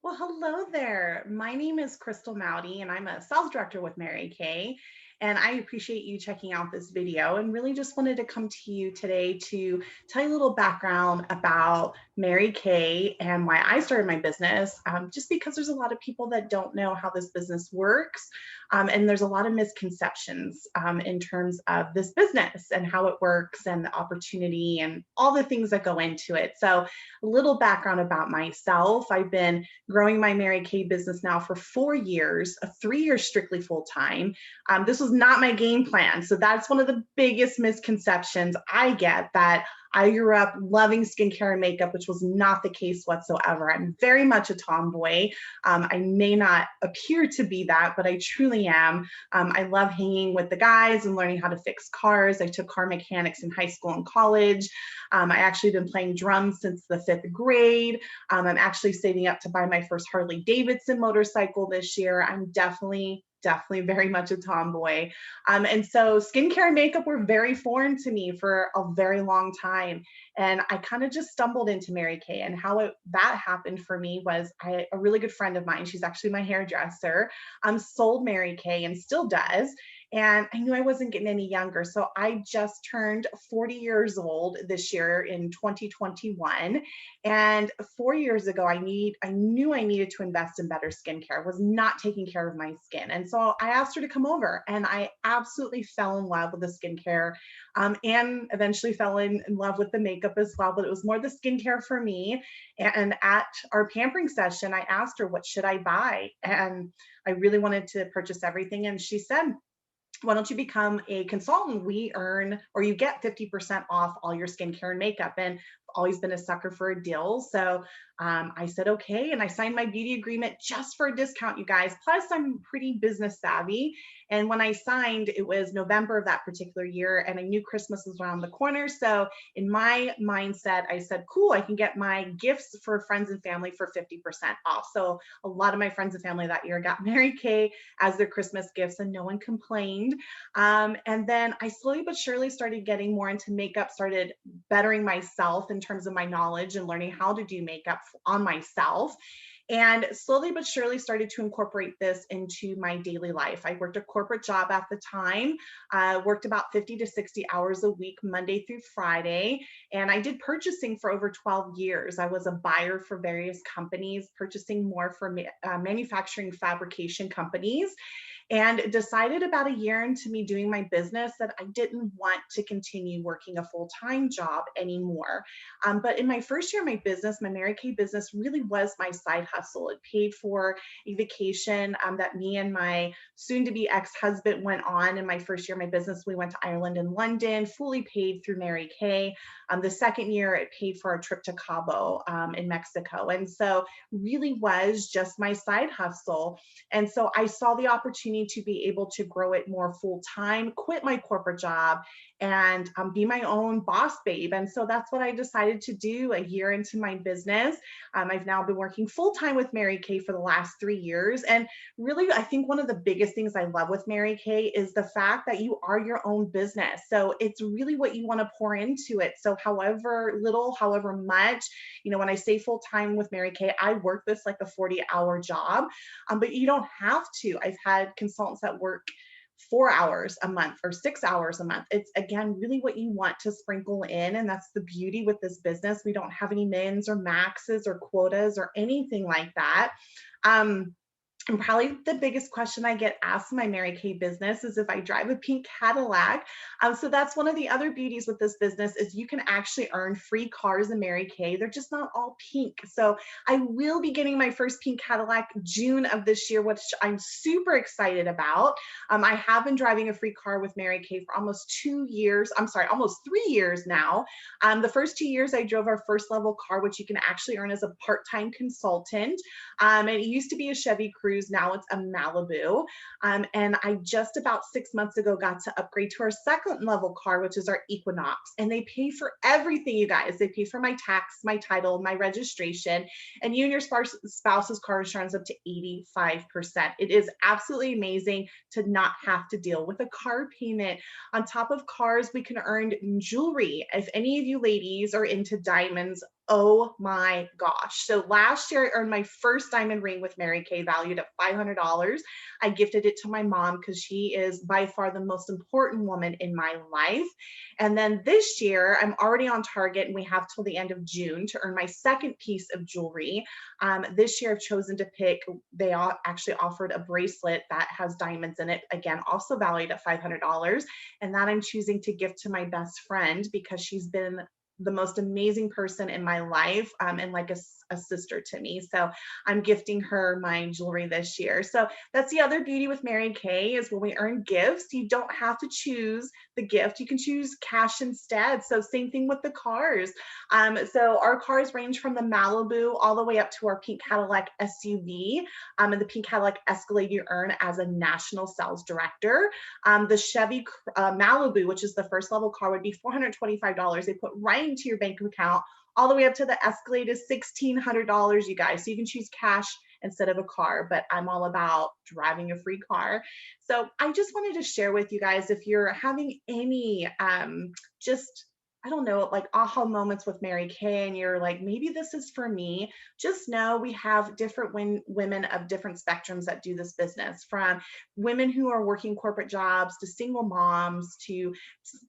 Well, hello there. My name is Crystal Mowdy, and I'm a sales director with Mary Kay. And I appreciate you checking out this video and really just wanted to come to you today to tell you a little background about Mary Kay and why I started my business, just because there's a lot of people that don't know how this business works. And there's a lot of misconceptions in terms of this business and how it works and the opportunity and all the things that go into it. So, a little background about myself. I've been growing my Mary Kay business now for 4 years, 3 years strictly full time. This was not my game plan. So that's one of the biggest misconceptions I get, that I grew up loving skincare and makeup, which was not the case whatsoever. I'm very much a tomboy. I may not appear to be that, but I truly am. I love hanging with the guys and learning how to fix cars. I took car mechanics in high school and college. I actually been playing drums since the fifth grade. I'm actually saving up to buy my first Harley Davidson motorcycle this year. I'm definitely very much a tomboy. And so skincare and makeup were very foreign to me for a very long time. And I kind of just stumbled into Mary Kay. And that happened for me was a really good friend of mine, she's actually my hairdresser, sold Mary Kay and still does. And I knew I wasn't getting any younger. So I just turned 40 years old this year in 2021. And 4 years ago, I knew I needed to invest in better skincare. I was not taking care of my skin. And so I asked her to come over, and I absolutely fell in love with the skincare, and eventually fell in love with the makeup as well. But it was more the skincare for me. And at our pampering session, I asked her, what should I buy? And I really wanted to purchase everything. And she said, why don't you become a consultant? We earn, or you get 50% off all your skincare and makeup. And I've always been a sucker for a deal. So I said, okay. And I signed my beauty agreement just for a discount, you guys. Plus, I'm pretty business savvy. And when I signed, it was November of that particular year, and I knew Christmas was around the corner. So in my mindset, I said, cool, I can get my gifts for friends and family for 50% off. So a lot of my friends and family that year got Mary Kay as their Christmas gifts, and no one complained. And then I slowly but surely started getting more into makeup, started bettering myself in terms of my knowledge and learning how to do makeup on myself. And slowly but surely started to incorporate this into my daily life. I worked a corporate job at the time, worked about 50 to 60 hours a week, Monday through Friday. And I did purchasing for over 12 years. I was a buyer for various companies, purchasing more for manufacturing fabrication companies, and decided about a year into me doing my business that I didn't want to continue working a full-time job anymore. But in my first year of my business, my Mary Kay business really was my side hustle. It paid for a vacation that me and my soon-to-be ex-husband went on in my first year of my business. We went to Ireland and London, fully paid through Mary Kay. The second year, it paid for our trip to Cabo in Mexico. And so really was just my side hustle. And so I saw the opportunity to be able to grow it more full time, quit my corporate job, and be my own boss babe. And so that's what I decided to do a year into my business. I've now been working full time with Mary Kay for the last 3 years. And really, I think one of the biggest things I love with Mary Kay is the fact that you are your own business. So it's really what you want to pour into it. So, however little, however much, when I say full time with Mary Kay, I work this like a 40-hour job, but you don't have to. I've had consultants that work 4 hours a month or 6 hours a month. It's again really what you want to sprinkle in. And that's the beauty with this business. We don't have any mins or maxes or quotas or anything like that. And probably the biggest question I get asked in my Mary Kay business is if I drive a pink Cadillac. So that's one of the other beauties with this business is you can actually earn free cars in Mary Kay. They're just not all pink. So I will be getting my first pink Cadillac June of this year, which I'm super excited about. I have been driving a free car with Mary Kay for almost 2 years. I'm sorry, almost 3 years now. The first 2 years I drove our first level car, which you can actually earn as a part-time consultant. And it used to be a Chevy Cruze. Now it's a Malibu. And I just about 6 months ago got to upgrade to our second level car, which is our Equinox. And they pay for everything, you guys. They pay for my tax, my title, my registration, and you and your spouse's car insurance up to 85%. It is absolutely amazing to not have to deal with a car payment. On top of cars, we can earn jewelry. If any of you ladies are into diamonds, Oh my gosh. So last year I earned my first diamond ring with Mary Kay valued at $500. I gifted it to my mom because she is by far the most important woman in my life. And then this year I'm already on target and we have till the end of June to earn my second piece of jewelry. This year I've chosen to pick, they actually offered a bracelet that has diamonds in it, again, also valued at $500. And that I'm choosing to gift to my best friend because she's been the most amazing person in my life, and like a sister to me. So I'm gifting her my jewelry this year. So that's the other beauty with Mary Kay is when we earn gifts, you don't have to choose the gift. You can choose cash instead. So same thing with the cars. So our cars range from the Malibu all the way up to our pink Cadillac SUV, and the pink Cadillac Escalade you earn as a national sales director. The Chevy Malibu, which is the first level car, would be $425. They put right into your bank account. All the way up to the Escalade is $1,600, you guys. So you can choose cash instead of a car, but I'm all about driving a free car. So I just wanted to share with you guys if you're having any just I don't know, like aha moments with Mary Kay, and you're like, maybe this is for me. Just know we have different women of different spectrums that do this business, from women who are working corporate jobs to single moms to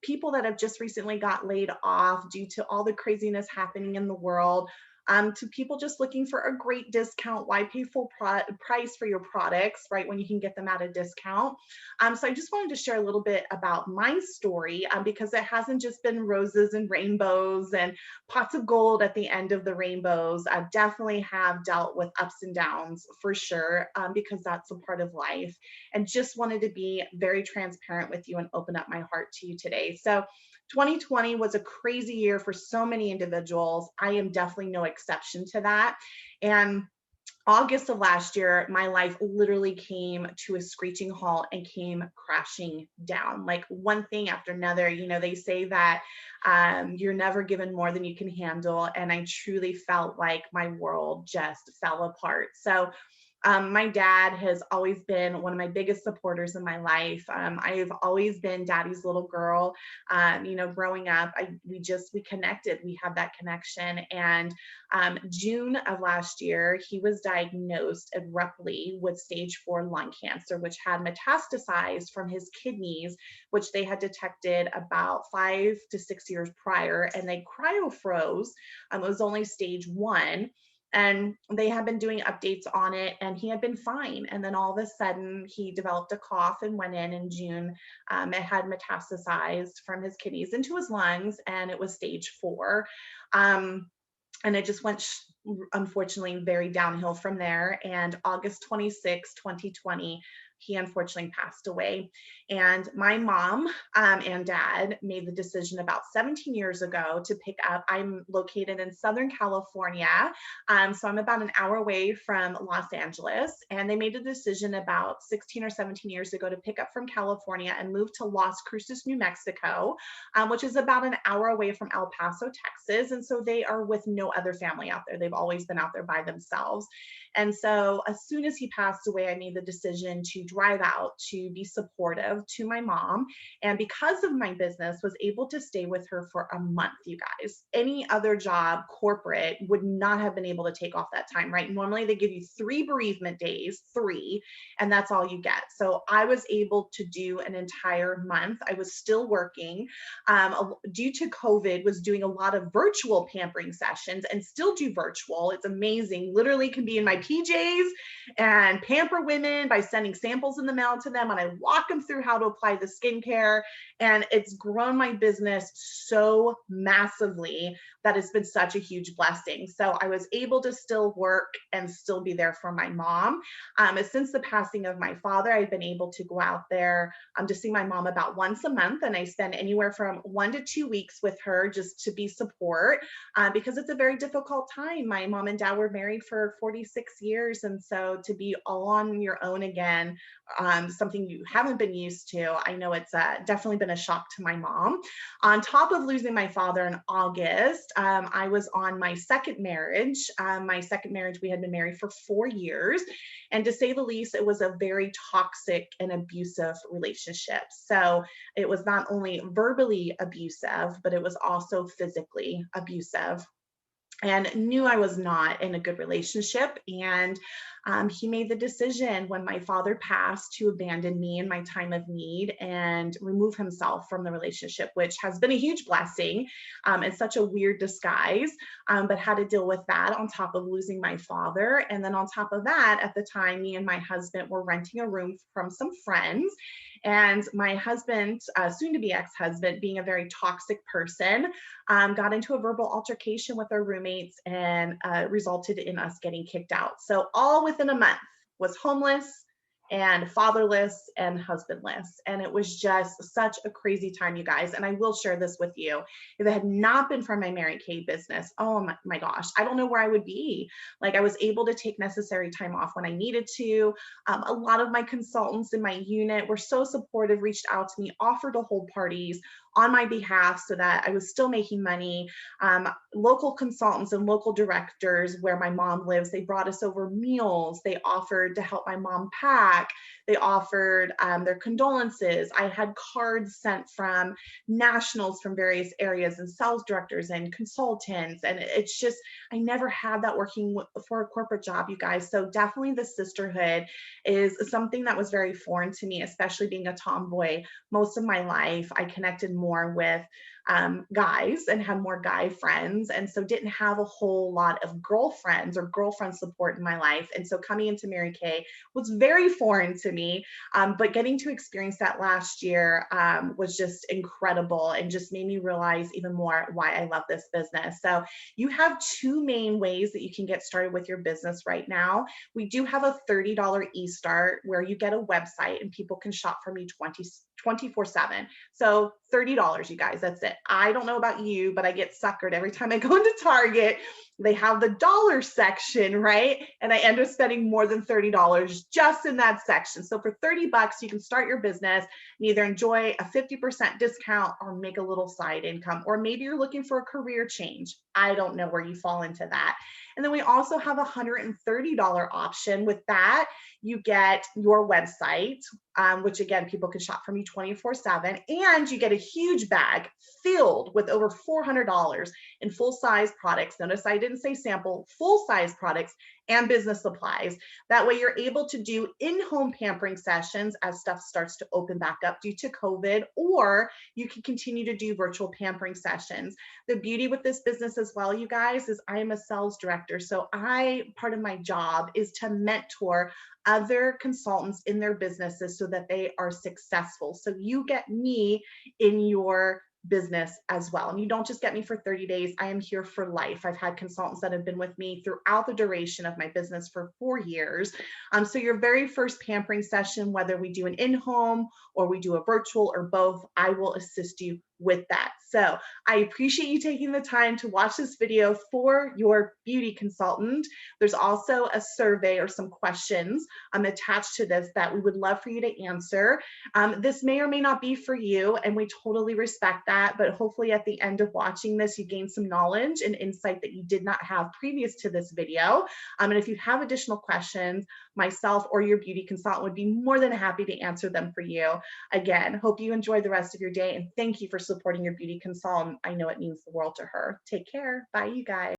people that have just recently got laid off due to all the craziness happening in the world, to people just looking for a great discount. Why pay full price for your products, right, when you can get them at a discount? So I just wanted to share a little bit about my story, because it hasn't just been roses and rainbows and pots of gold at the end of the rainbows. I definitely have dealt with ups and downs for sure, because that's a part of life. And just wanted to be very transparent with you and open up my heart to you today. So 2020 was a crazy year for so many individuals. I am definitely no exception to that. And August of last year, my life literally came to a screeching halt and came crashing down, like one thing after another. You know, they say that you're never given more than you can handle. And I truly felt like my world just fell apart. So my dad has always been one of my biggest supporters in my life. I've always been daddy's little girl. You know, growing up, we connected. We had that connection. And June of last year, he was diagnosed abruptly with stage 4 lung cancer, which had metastasized from his kidneys, which they had detected about 5 to 6 years prior, and they cryofroze. It was only stage 1, and they had been doing updates on it, and he had been fine. And then all of a sudden he developed a cough and went in June. It had metastasized from his kidneys into his lungs, and it was stage 4. um, and it just went unfortunately very downhill from there. And August 26, 2020, he unfortunately passed away. And my mom, and dad made the decision about 17 years ago to pick up. I'm located in Southern California, so I'm about an hour away from Los Angeles. And they made a decision about 16 or 17 years ago to pick up from California and move to Las Cruces, New Mexico, which is about an hour away from El Paso, Texas. And so they are with no other family out there. They've always been out there by themselves. And so as soon as he passed away, I made the decision to drive out to be supportive to my mom. And because of my business, was able to stay with her for a month, you guys. Any other job, corporate, would not have been able to take off that time, right? Normally they give you 3 bereavement days, 3, and that's all you get. So I was able to do an entire month. I was still working. Due to COVID, was doing a lot of virtual pampering sessions and still do virtual. It's amazing. Literally can be in my PJs and pamper women by sending samples in the mail to them. And I walk them through how to apply the skincare. And it's grown my business so massively that it's been such a huge blessing. So I was able to still work and still be there for my mom. Since the passing of my father, I've been able to go out there to see my mom about once a month. And I spend anywhere from 1 to 2 weeks with her just to be support, because it's a very difficult time. My mom and dad were married for 46 years. And so to be all on your own again, something you haven't been used to, I know it's definitely been a shock to my mom. On top of losing my father in August, I was on my second marriage. My second marriage, we had been married for 4 years. And to say the least, it was a very toxic and abusive relationship. So it was not only verbally abusive, but it was also physically abusive. and knew I was not in a good relationship. And he made the decision when my father passed to abandon me in my time of need and remove himself from the relationship, which has been a huge blessing and such a weird disguise, but had to deal with that on top of losing my father. And then on top of that, at the time, me and my husband were renting a room from some friends. And my husband, soon to be ex husband, being a very toxic person, got into a verbal altercation with our roommates and resulted in us getting kicked out. So, all within a month, was homeless and fatherless and husbandless. And it was just such a crazy time, you guys. And I will share this with you. If it had not been for my Mary Kay business, oh my gosh, I don't know where I would be. Like, I was able to take necessary time off when I needed to. A lot of my consultants in my unit were so supportive, reached out to me, offered to hold parties on my behalf so that I was still making money. Local consultants and local directors where my mom lives, they brought us over meals. They offered to help my mom pack. They offered their condolences. I had cards sent from nationals from various areas and sales directors and consultants. And it's just, I never had that working for a corporate job, you guys. So definitely the sisterhood is something that was very foreign to me, especially being a tomboy. Most of my life, I connected more with guys and had more guy friends. And so didn't have a whole lot of girlfriends or girlfriend support in my life. And so coming into Mary Kay was very foreign to me. But getting to experience that last year was just incredible and just made me realize even more why I love this business. So you have two main ways that you can get started with your business right now. We do have a $30 e-start where you get a website and people can shop for me 24/7. So $30, you guys, that's it. I don't know about you, but I get suckered every time I go into Target. They have the dollar section, right? And I end up spending more than $30 just in that section. So for 30 bucks, you can start your business and either enjoy a 50% discount or make a little side income. Or maybe you're looking for a career change. I don't know where you fall into that. And then we also have a $130 option. With that, you get your website, which again, people can shop for me 24/7, and you get a huge bag filled with over $400 in full size products. Notice I didn't say sample, full size products and business supplies. That way you're able to do in-home pampering sessions as stuff starts to open back up due to COVID, or you can continue to do virtual pampering sessions. The beauty with this business as well, you guys, is I am a sales director. So part of my job is to mentor other consultants in their businesses so that they are successful. So you get me in your business as well. And you don't just get me for 30 days. I am here for life. I've had consultants that have been with me throughout the duration of my business for 4 years. So your very first pampering session, whether we do an in-home or we do a virtual or both, I will assist you with that. So I appreciate you taking the time to watch this video for your beauty consultant. There's also a survey or some questions attached to this that we would love for you to answer. This may or may not be for you, and we totally respect that, but hopefully at the end of watching this, you gain some knowledge and insight that you did not have previous to this video. And if you have additional questions, myself or your beauty consultant would be more than happy to answer them for you. Again, hope you enjoy the rest of your day, and thank you for supporting your beauty consultant. I know it means the world to her. Take care. Bye, you guys.